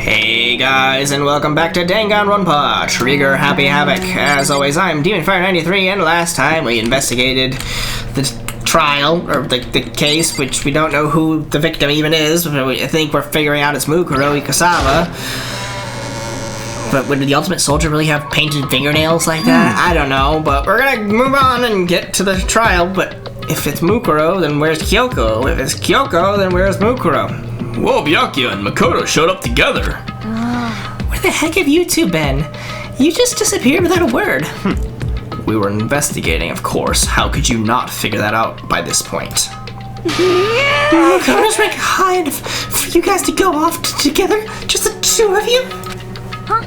Hey guys, and welcome back to Danganronpa, Trigger Happy Havoc. As always, I'm DemonFire93, and last time we investigated the trial, or the case, which we don't know who the victim even is. I think we're figuring out it's Mukuro Ikasawa. But would the Ultimate Soldier really have painted fingernails like that? I don't know, but we're gonna move on and get to the trial. But if it's Mukuro, then where's Kyoko? If it's Kyoko, then where's Mukuro? Whoa, Byakuya and Makoto showed up together. Where the heck have you two been? You just disappeared without a word. We were investigating, of course. How could you not figure that out by this point? Makoto's rank high enough for you guys to go off together? Just the two of you? Huh?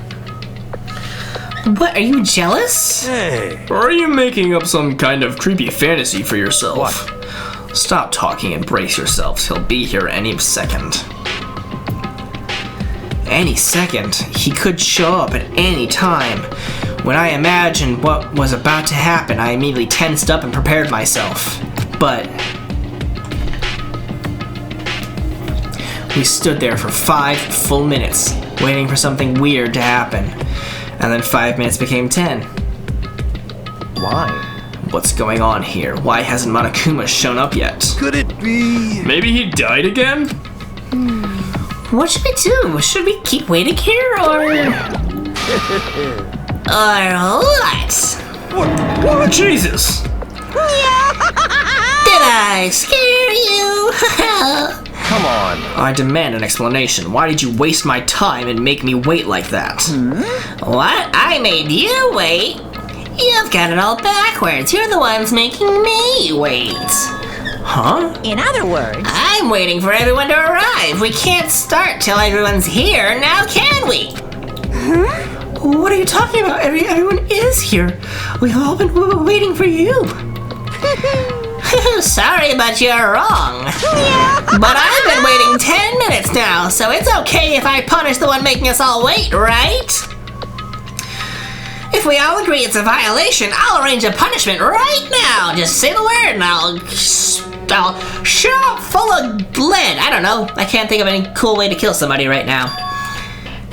What, are you jealous? Hey. Or are you making up some kind of creepy fantasy for yourself? What? Stop talking and brace yourselves. He'll be here any second. Any second? He could show up at any time. When I imagined what was about to happen, I immediately tensed up and prepared myself. But we stood there for 5 full minutes, waiting for something weird to happen. And then 5 minutes became 10. Why? What's going on here? Why hasn't Monokuma shown up yet? Could it be? Maybe he died again? What should we do? Should we keep waiting here, or what? What? Jesus! Did I scare you? Come on. I demand an explanation. Why did you waste my time and make me wait like that? What? I made you wait? You've got it all backwards. You're the ones making me wait. Huh? In other words, I'm waiting for everyone to arrive. We can't start till everyone's here, now can we? What are you talking about? Everyone is here. We've all been waiting for you. Sorry, but you're wrong. But I've been waiting 10 minutes now, so it's okay if I punish the one making us all wait, right? If we all agree it's a violation, I'll arrange a punishment right now. Just say the word and I'll show up full of lead. I don't know. I can't think of any cool way to kill somebody right now.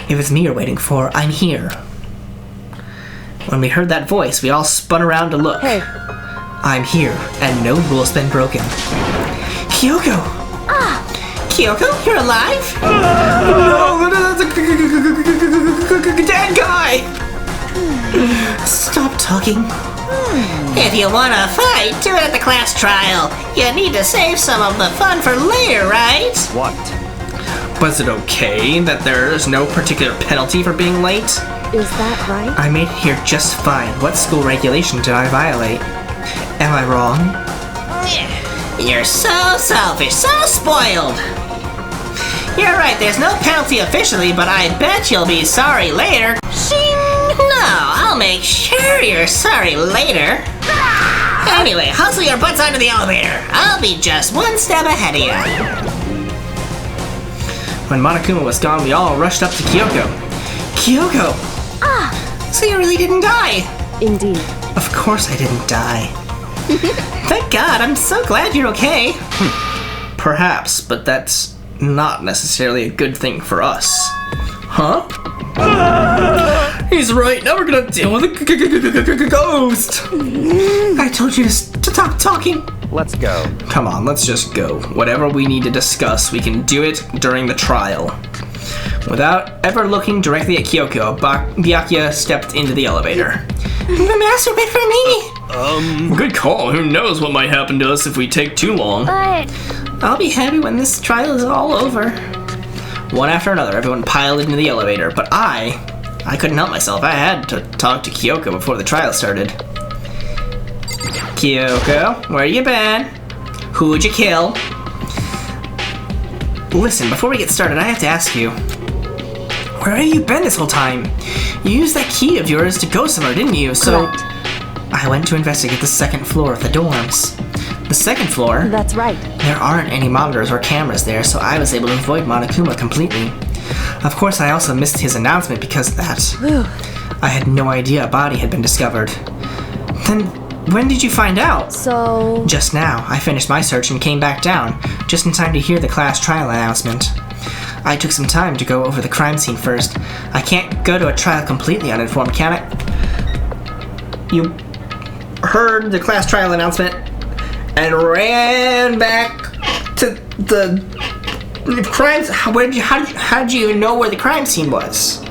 If it's me you're waiting for, I'm here. When we heard that voice, we all spun around to look. Hey. I'm here, and no rule's been broken. Kyoko! Kyoko, you're alive? No, that's a dead guy! Stop talking. If you want to fight, do it at the class trial. You need to save some of the fun for later, right? What? Was it okay that there is no particular penalty for being late? is that right? I made it here just fine. What school regulation did I violate? Am I wrong? You're so selfish, so spoiled. You're right, there's no penalty officially, but I bet you'll be sorry later. No, I'll make sure you're sorry later. Anyway, hustle your butts onto the elevator. I'll be just one step ahead of you. When Monokuma was gone, we all rushed up to Kyoko. Kyoko! So you really didn't die? Indeed. Of course I didn't die. Thank God, I'm so glad you're okay. Perhaps, but that's not necessarily a good thing for us. Huh? He's right, now we're gonna deal with a ghost! I told you to stop talking. Let's go. Come on, let's just go. Whatever we need to discuss, we can do it during the trial. Without ever looking directly at Kyoko, Byakuya stepped into the elevator. The master wait for me. Good call. Who knows what might happen to us if we take too long. But I'll be happy when this trial is all over. One after another, everyone piled into the elevator, but I couldn't help myself. I had to talk to Kyoko before the trial started. Kyoko, where you been? Who'd you kill? Listen, before we get started, I have to ask you. Where have you been this whole time? You used that key of yours to go somewhere, didn't you? So correct. I went to investigate the second floor of the dorms. The second floor? That's right. There aren't any monitors or cameras there, so I was able to avoid Monokuma completely. Of course, I also missed his announcement because of that. I had no idea a body had been discovered. Then, when did you find out? So... Just now. I finished my search and came back down, just in time to hear the class trial announcement. I took some time to go over the crime scene first. I can't go to a trial completely uninformed, can I? You heard the class trial announcement and ran back to the crimes. How did you know where the crime scene was?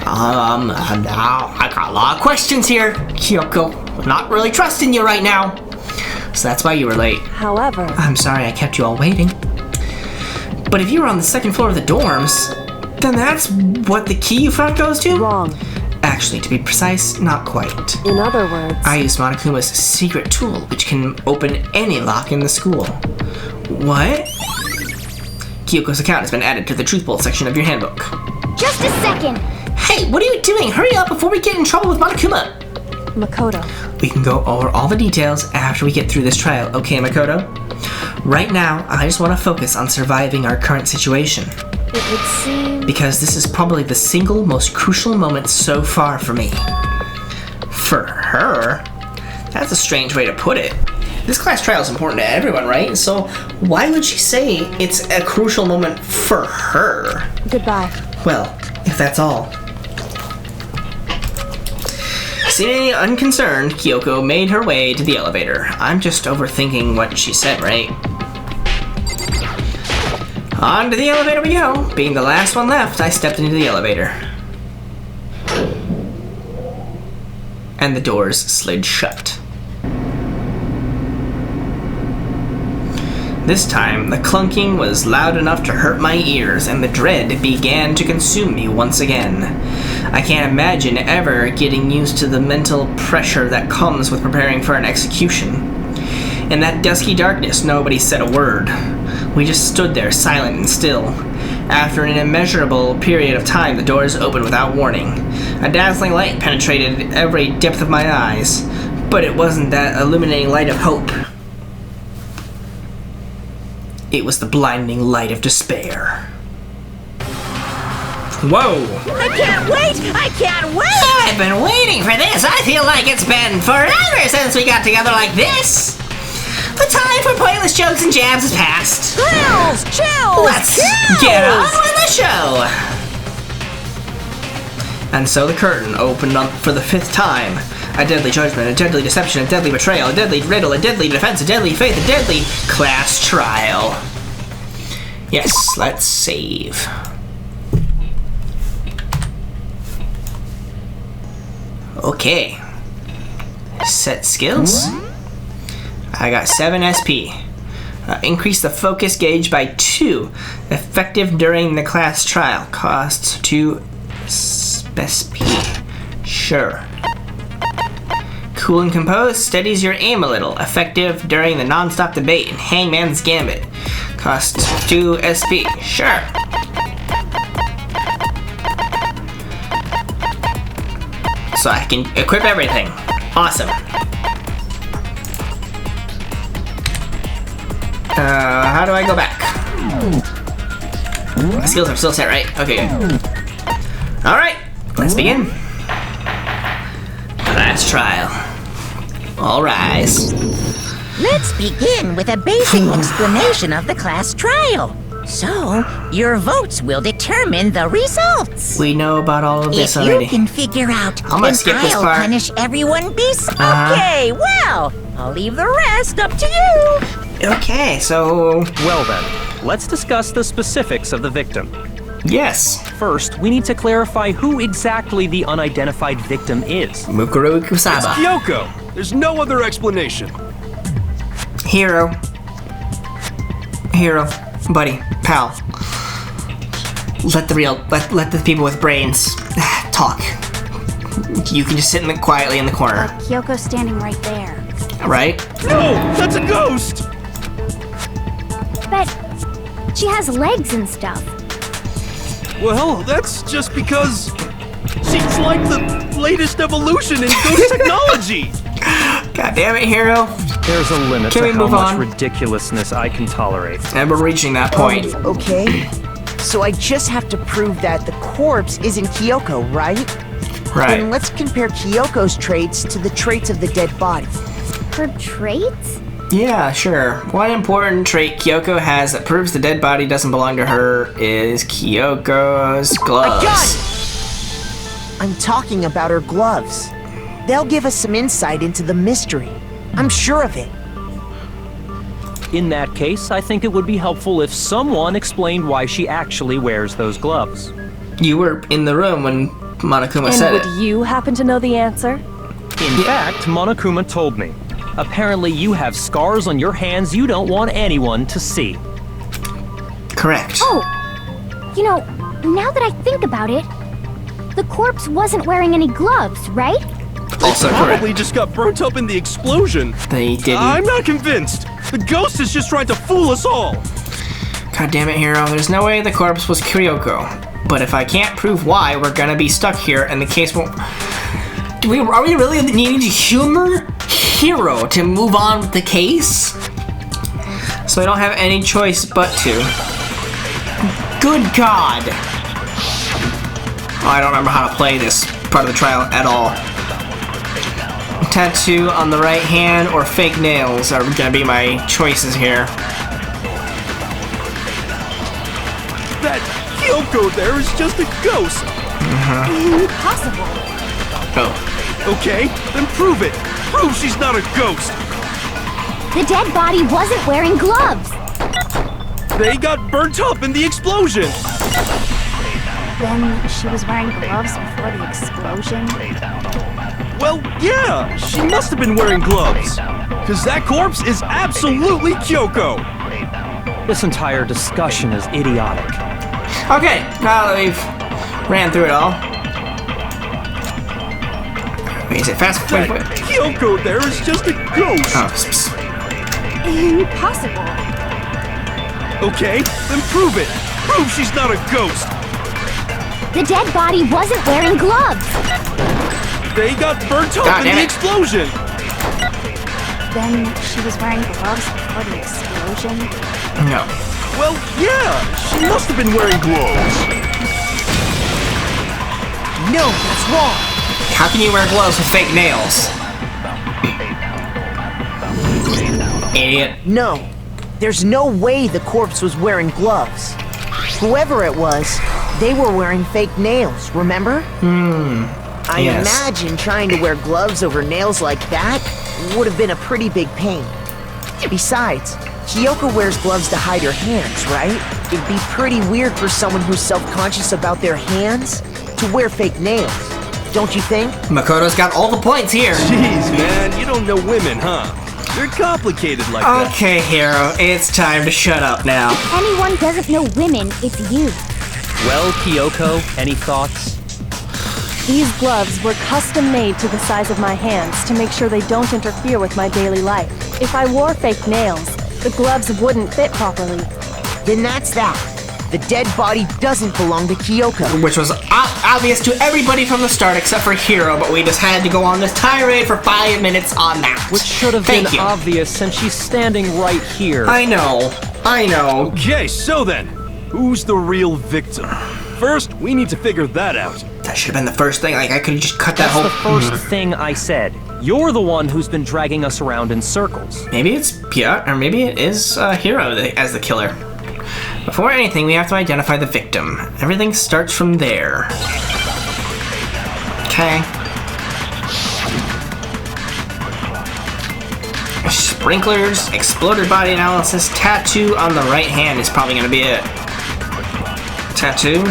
I got a lot of questions here, Kyoko. I'm not really trusting you right now. So that's why you were late. However, I'm sorry I kept you all waiting. But if you were on the second floor of the dorms, then that's what the key you found goes to? wrong. Actually, to be precise, not quite. In other words, I used Monokuma's secret tool, which can open any lock in the school. What? Kyoko's account has been added to the Truth Bolt section of your handbook. Just a second. Hey, what are you doing? Hurry up before we get in trouble with Monokuma! Makoto. We can go over all the details after we get through this trial, okay, Makoto? Right now, I just want to focus on surviving our current situation. It would seem Because this is probably the single most crucial moment so far for me. For her? That's a strange way to put it. This class trial is important to everyone, right? So why would she say it's a crucial moment for her? goodbye. Well, if that's all. Seemingly unconcerned, Kyoko made her way to the elevator. I'm just overthinking what she said, right? On to the elevator we go. Being the last one left, I stepped into the elevator. And the doors slid shut. This time, the clunking was loud enough to hurt my ears, and the dread began to consume me once again. I can't imagine ever getting used to the mental pressure that comes with preparing for an execution. In that dusky darkness, nobody said a word. We just stood there, silent and still. After an immeasurable period of time, the doors opened without warning. A dazzling light penetrated every depth of my eyes, but it wasn't that illuminating light of hope. It was the blinding light of despair. Whoa! I can't wait! I can't wait! I've been waiting for this! I feel like it's been forever since we got together like this! The time for pointless jokes and jabs has passed. Chills! Chills! Let's chills! get on with the show! And so the curtain opened up for the 5th time. A deadly judgment, a deadly deception, a deadly betrayal, a deadly riddle, a deadly defense, a deadly faith, a deadly class trial. Yes, let's save. Okay. Set skills. I got 7 SP. Increase the focus gauge by 2. Effective during the class trial. Costs 2 SP. Sure. Cool and composed steadies your aim a little. Effective during the non-stop debate in Hangman's Gambit. Costs 2 SP. Sure. So I can equip everything. Awesome. How do I go back? My skills are still set, right? Okay, good. Alright, let's begin. Class trial. All rise. Let's begin with a basic explanation of the class trial. So, your votes will determine the results. We know about all of this If already. you can figure out, I'm gonna then skip this I'll part. punish everyone Uh-huh. Okay, well, I'll leave the rest up to you. Okay, so Well then, let's discuss the specifics of the victim. yes. First, we need to clarify who exactly the unidentified victim is. Mukuro Kusaba. Kyoko! There's no other explanation. Hiro. Hiro. Buddy. Pal. Let the people with brains talk. You can just sit quietly in the corner. Kyoko's standing right there. Right? No! That's a ghost! But she has legs and stuff. Well, that's just because she's like the latest evolution in ghost technology! God damn it, Hiro. There's a limit Can we to how move much on? ridiculousness I can tolerate. And we're reaching that point. Okay. So I just have to prove that the corpse isn't Kyoko, right? Then Right. let's compare Kyoko's traits to the traits of the dead body. Her traits? Yeah, sure. One important trait Kyoko has that proves the dead body doesn't belong to her is Kyoko's gloves. I'm talking about her gloves. They'll give us some insight into the mystery. I'm sure of it. In that case, I think it would be helpful if someone explained why she actually wears those gloves. You were in the room when Monokuma And said would it. you happen to know the answer? In fact, Monokuma told me. Apparently you have scars on your hands you don't want anyone to see. Correct. Oh, you know, now that I think about it, the corpse wasn't wearing any gloves, right? Also Probably correct. just got burnt up in the explosion. They didn't. I'm not convinced. The ghost is just trying to fool us all. God damn it, Hiro. There's no way the corpse was Kyoko. But if I can't prove why, we're gonna be stuck here and the case won't... Are we really needing to humor Hiro to move on with the case? So I don't have any choice but to. Good God! Oh, I don't remember how to play this part of the trial at all. Tattoo on the right hand or fake nails are gonna be my choices here. That Kyoko there is just a ghost. Impossible. Oh. Okay, then prove it. Prove she's not a ghost. The dead body wasn't wearing gloves. They got burnt up in the explosion. Then she was wearing gloves before the explosion. Well, yeah, she must have been wearing gloves. Because that corpse is absolutely Kyoko. This entire discussion is idiotic. Okay, now that we've ran through it all. Wait, is it fast? That Wait. Kyoko there is just a ghost. Oh, Impossible. Okay, then prove it. Prove she's not a ghost. The dead body wasn't wearing gloves. They got burnt up God in damn the it. explosion. Then she was wearing gloves before the explosion. No. Well, yeah, she must have been wearing gloves. No, that's wrong. How can you wear gloves with fake nails? Idiot. No, there's no way the corpse was wearing gloves. Whoever it was, they were wearing fake nails, remember? I yes. imagine trying to wear gloves over nails like that would have been a pretty big pain. Besides, Kyoko wears gloves to hide her hands, right? It'd be pretty weird for someone who's self-conscious about their hands to wear fake nails, don't you think? Makoto's got all the points here. Jeez, man, you don't know women, huh? They're complicated like that. Okay, Hiro, it's time to shut up now. If anyone doesn't know women, it's you. Well, Kyoko, any thoughts? These gloves were custom made to the size of my hands to make sure they don't interfere with my daily life. If I wore fake nails, the gloves wouldn't fit properly. Then that's that. The dead body doesn't belong to Kyoko. Which was obvious to everybody from the start except for Hiro, but we just had to go on this tirade for 5 minutes on that. Which should have Thank been you. obvious since she's standing right here. I know. Okay, so then, who's the real victim? First, we need to figure that out. That should have been the first thing. Like, I could have just cut that That's whole... the first thing I said. You're the one who's been dragging us around in circles. Maybe it's Pia, or maybe it is Hiro as the killer. Before anything, we have to identify the victim. Everything starts from there. Okay. Sprinklers, exploded body analysis, tattoo on the right hand is probably going to be it. Tattoo.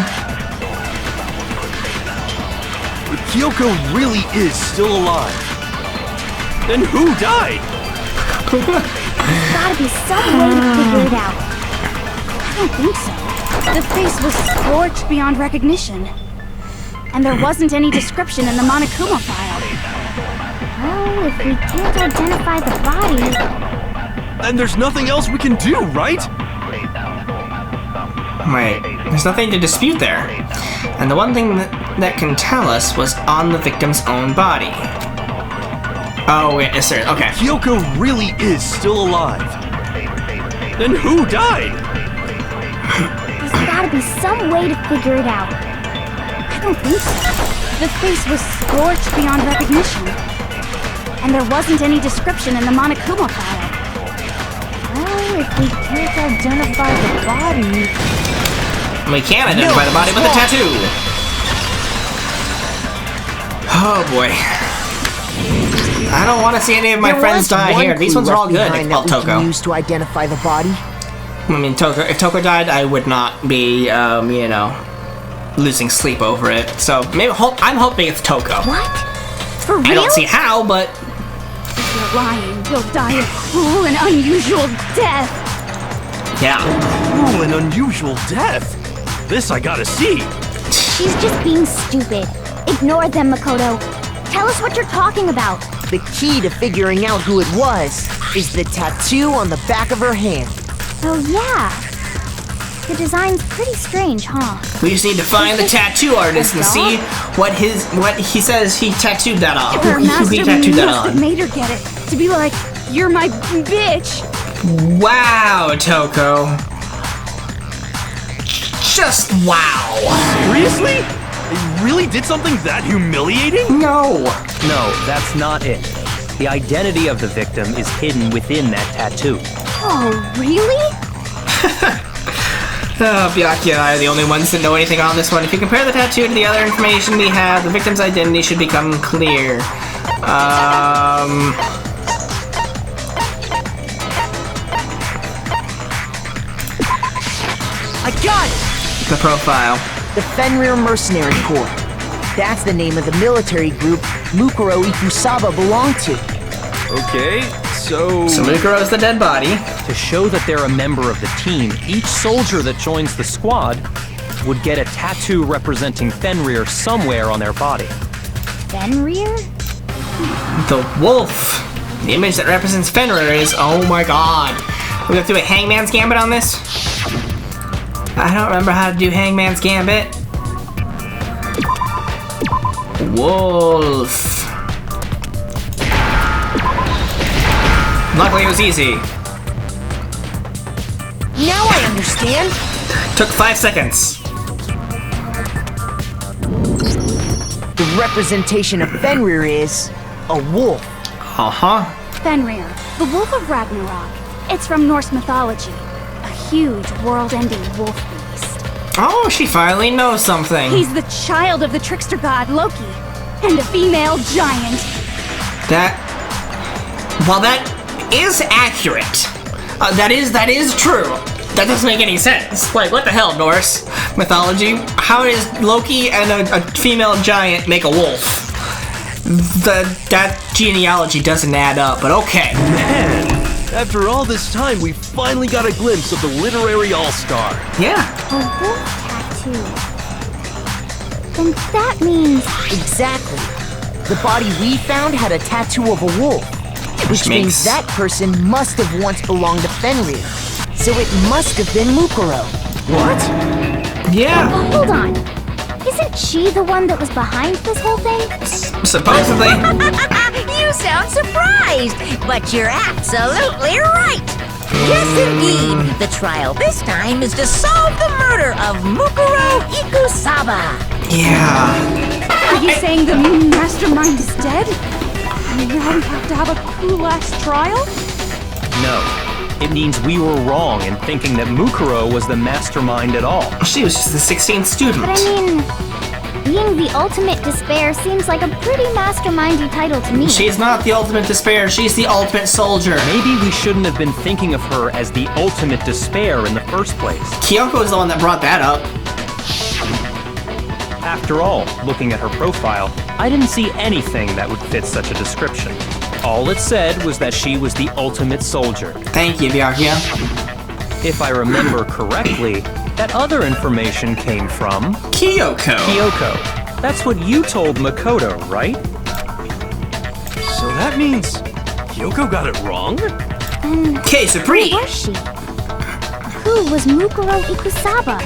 If Kyoko really is still alive, then who died? There's gotta be some way to figure it out. I don't think so. The face was scorched beyond recognition. And there wasn't any description in the Monokuma file. Well, if we can't identify the body... Then there's nothing else we can do, right? Wait, there's nothing to dispute there. And the one thing that can tell us was on the victim's own body. Oh, wait, is there? Okay. Kyoko really is still alive. Then who died? There's gotta be some way to figure it out. I don't think so. The face was scorched beyond recognition. And there wasn't any description in the Monokuma file. Well, if we can't identify the body... We can identify the body with a tattoo. Oh boy. I don't want to see any of my friends die here. These ones are all good. Well, Toko. Used to identify the body. I mean, if Toko died, I would not be, you know, losing sleep over it. So maybe I'm hoping it's Toko. What? For real? I don't see how, but If you're lying, you'll die a cruel and unusual death. yeah. Cruel and unusual death. This I gotta see. She's just being stupid. Ignore them, Makoto. Tell us what you're talking about. The key to figuring out who it was is the tattoo on the back of her hand. Oh, yeah. The design's pretty strange, huh? We just need to find the tattoo artist and see what he says he tattooed that on. Her Who master he tattooed that must have on. made her get it. To be like, you're my bitch. Wow, Toko. Just wow. Seriously? They really did something that humiliating? No. No, that's not it. The identity of the victim is hidden within that tattoo. Oh, really? Byakuya and I are the only ones that know anything on this one. If you compare the tattoo to the other information we have, the victim's identity should become clear. I got it! The profile. The Fenrir Mercenary Corps. That's the name of the military group Mukuro Ikusaba belonged to. Okay, so... Samukuro's the dead body. To show that they're a member of the team, each soldier that joins the squad would get a tattoo representing Fenrir somewhere on their body. Fenrir? The wolf. The image that represents Fenrir is, oh my god. We have to do a Hangman's Gambit on this? I don't remember how to do Hangman's Gambit. Wolf. Luckily it was easy. Now I understand. Took 5 seconds. The representation of Fenrir is a wolf. Uh-huh. Fenrir, the Wolf of Ragnarok. It's from Norse mythology. A huge, world-ending wolf beast. Oh, she finally knows something. He's the child of the trickster god Loki, and a female giant. While that is accurate, that is true. That doesn't make any sense. Like, what the hell, Norse mythology? How does Loki and a female giant make a wolf? That genealogy doesn't add up, but okay. Man, after all this time, we finally got a glimpse of the literary all-star. Yeah. A wolf tattoo. Then that means... Exactly. The body we found had a tattoo of a wolf. Which means that person must have once belonged to Fenrir. So it must have been Mukuro. What? Yeah. Hold on. Isn't she the one that was behind this whole thing? Supposedly. You sound surprised, but you're absolutely right. Yes, indeed. The trial this time is to solve the murder of Mukuro Ikusaba. Yeah. Are you saying the mastermind is dead? And now we have to have a cool-ass trial? No. It means we were wrong in thinking that Mukuro was the mastermind at all. She was just the 16th student. But I mean, being the ultimate despair seems like a pretty mastermindy title to me. She's not the ultimate despair, she's the ultimate soldier. Maybe we shouldn't have been thinking of her as the ultimate despair in the first place. Kyoko is the one that brought that up. After all, looking at her profile, I didn't see anything that would fit such a description. All it said was that she was the ultimate soldier. Thank you, Byakuya. If I remember correctly, that other information came from... Kyoko. Kyoko. That's what you told Makoto, right? So that means Kyoko got it wrong? K Supreme. Who was she? Who was Mukuro Ikusaba?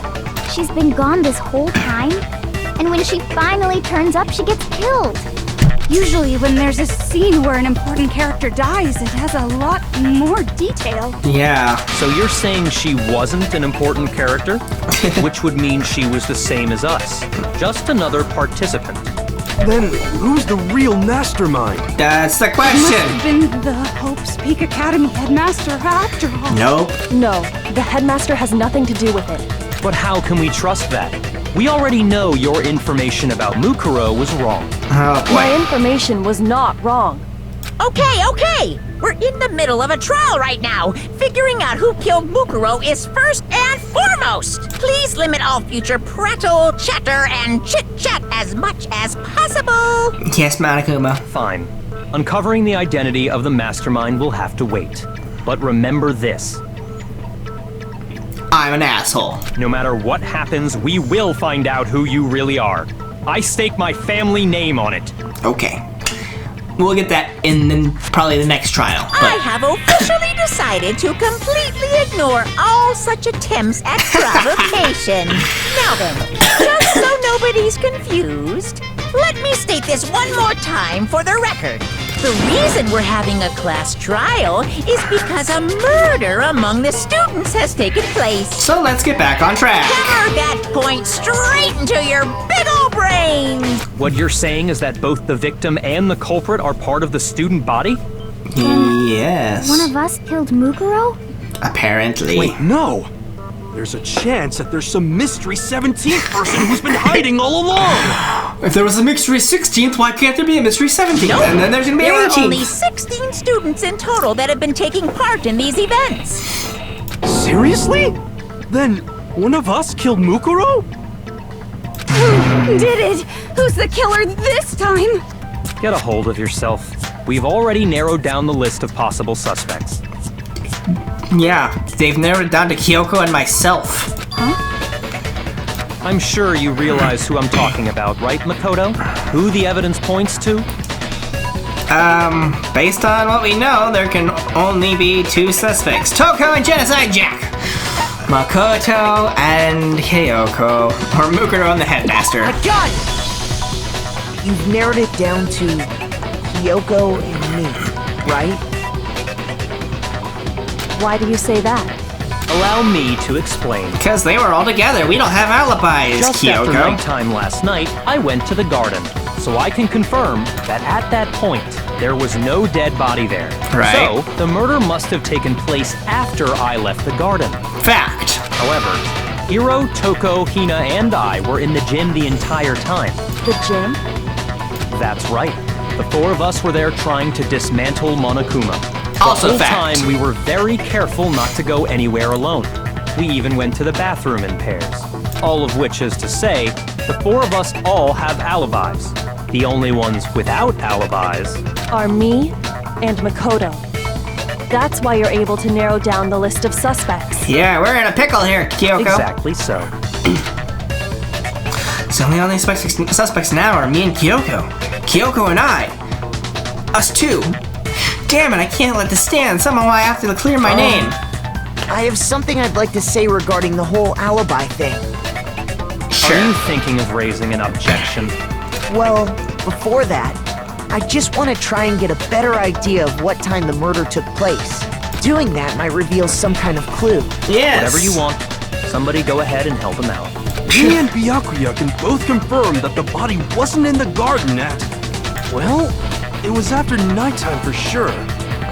She's been gone this whole time? And when she finally turns up, she gets killed. Usually when there's a scene where an important character dies, it has a lot more detail. Yeah. So you're saying she wasn't an important character? Which would mean she was the same as us. Just another participant. Then who's the real mastermind? That's the Must question. have been the Hope's Peak Academy headmaster after all. Nope. No, the headmaster has nothing to do with it. But how can we trust that? We already know your information about Mukuro was wrong. Oh My boy. information was not wrong. Okay. We're in the middle of a trial right now. Figuring out who killed Mukuro is first and foremost. Please limit all future prattle, chatter, and chit-chat as much as possible. Yes, Monokuma. Fine. Uncovering the identity of the mastermind will have to wait. But remember this. I'm an asshole. No matter what happens, we will find out who you really are. I stake my family name on it. Okay. We'll get that in probably the next trial. I But have officially decided to completely ignore all such attempts at provocation. Now then, just so nobody's confused, let me state this one more time for the record. The reason we're having a class trial is because a murder among the students has taken place. so let's get back on track. Hammer that point straight into your big ol' brain. What you're saying is that both the victim and the culprit are part of the student body? Yes. One of us killed Mukuro? Apparently. Wait, no! There's a chance that there's some mystery 17th person who's been hiding all along! If there was a mystery 16th, why can't there be a mystery 17th? Nope. And then there's gonna be There an are only 18th. 16 students in total that have been taking part in these events. Seriously? Then one of us killed Mukuro? Who did it? Who's the killer this time? Get a hold of yourself. We've already narrowed down the list of possible suspects. Yeah, they've narrowed it down to Kyoko and myself. I'm sure you realize who I'm talking about, right, Makoto? Who the evidence points to? Based on what we know, there can only be two suspects. Toko and Genocide Jack! Makoto and Kyoko. Or Mukuro and the Headmaster. I got it! You've narrowed it down to Kyoko and me, right? Why do you say that? Allow me to explain. Because they were all together. We don't have alibis, Just Kyoko. after nighttime last night, I went to the garden, so I can confirm that at that point, there was no dead body there. Right. So, the murder must have taken place after I left the garden. Fact. However, Hiro, Toko, Hina, and I were in the gym the entire time. The gym? That's right. The four of us were there trying to dismantle Monokuma. Also The whole fact. time we were very careful not to go anywhere alone. We even went to the bathroom in pairs. All of which is to say, the four of us all have alibis. The only ones without alibis. Are me and Makoto. That's why you're able to narrow down the list of suspects. Yeah, we're in a pickle here, Kyoko. Exactly so. So the only suspects now are me and Kyoko. Kyoko and I. Us two. Damn it, I can't let this stand. Somehow I have to clear my name. I have something I'd like to say regarding the whole alibi thing. Are you thinking of raising an objection? Well, before that, I just want to try and get a better idea of what time the murder took place. Doing that might reveal some kind of clue. Yes. Whatever you want. Somebody go ahead and help him out. Me and Byakuya can both confirm that the body wasn't in the garden at... Well, it was after nighttime for sure.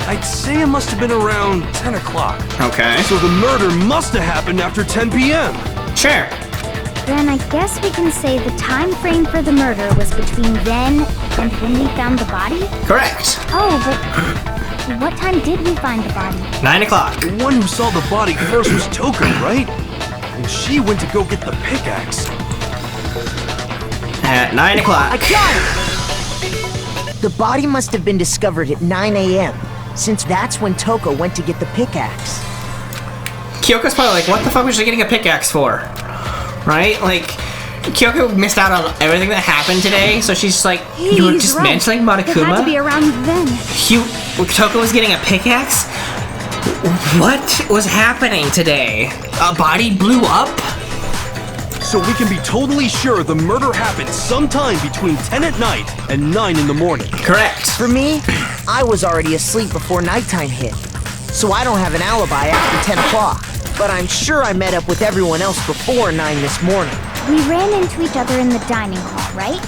I'd say it must have been around 10 o'clock. Okay. So the murder must have happened after 10 p.m. Sure. Then I guess we can say the time frame for the murder was between then and when we found the body? Correct. Oh, but what time did we find the body? 9 o'clock. The one who saw the body first was Toko, right? And she went to go get the pickaxe. At 9 o'clock. I got it! The body must have been discovered at 9 a.m., since that's when Toko went to get the pickaxe. Kyoko's probably like, what the fuck was she getting a pickaxe for? Right? Like, Kyoko missed out on everything that happened today, so she's just like, you were He's dismantling right. It had to be Monokuma? around then. Toko was getting a pickaxe? What was happening today? A body blew up? So we can be totally sure the murder happened sometime between 10 at night and 9 in the morning. Correct. For me, I was already asleep before nighttime hit, so I don't have an alibi after 10 o'clock. But I'm sure I met up with everyone else before 9 this morning. We ran into each other in the dining hall, right?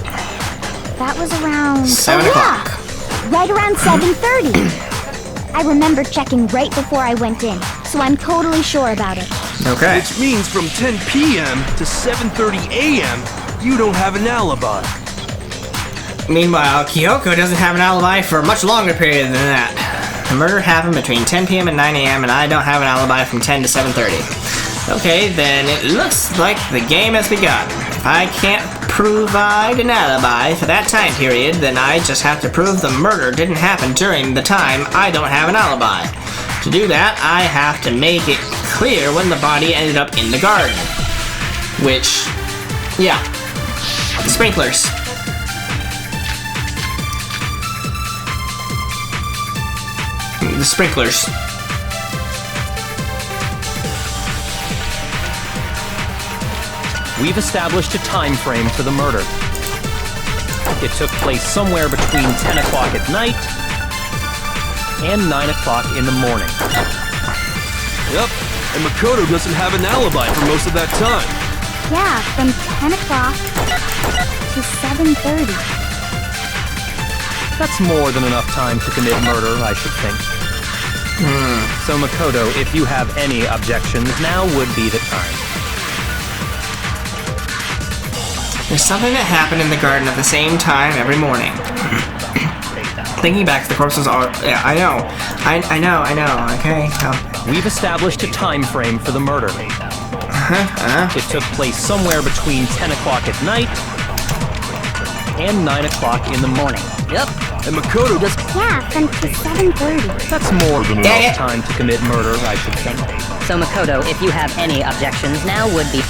That was around... 7 o'clock. Yeah, right around 7:30. I remember checking right before I went in, so I'm totally sure about it. Okay. Which means from 10 p.m. to 7:30 a.m., you don't have an alibi. Meanwhile, Kyoko doesn't have an alibi for a much longer period than that. The murder happened between 10 p.m. and 9 a.m. and I don't have an alibi from 10 to 7:30. Okay, then it looks like the game has begun. If I can't provide an alibi for that time period, then I just have to prove the murder didn't happen during the time I don't have an alibi. To do that, I have to make it clear when the body ended up in the garden. Which, yeah. Sprinklers. The sprinklers. We've established a time frame for the murder. It took place somewhere between 10 o'clock at night and 9 o'clock in the morning. Yep, and Makoto doesn't have an alibi for most of that time. Yeah, from 10 o'clock to 7:30. That's more than enough time to commit murder, I should think. So Makoto, if you have any objections, now would be the time. There's something that happened in the garden at the same time every morning. Thinking back, the corpses are... Yeah, I know. I know, okay? We've established a time frame for the murder. It took place somewhere between 10 o'clock at night and 9 o'clock in the morning. Yep. And Makoto does... Yeah, from 7:30. That's more than enough time to commit murder, I should think. So Makoto, if you have any objections, now would be...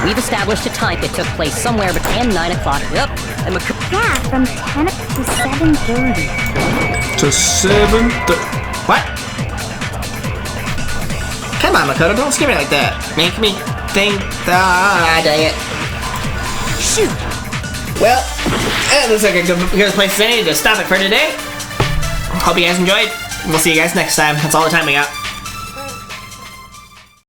We've established a time. It took place somewhere between 9 o'clock. Yep. And Yeah, from 10 to 7:30. To 7:30... What? Come on, Makoto, don't scare me like that. Make me think... Ah, dang it. Shoot! Well, that looks like a good place to stop it for today. Hope you guys enjoyed. We'll see you guys next time. That's all the time we got.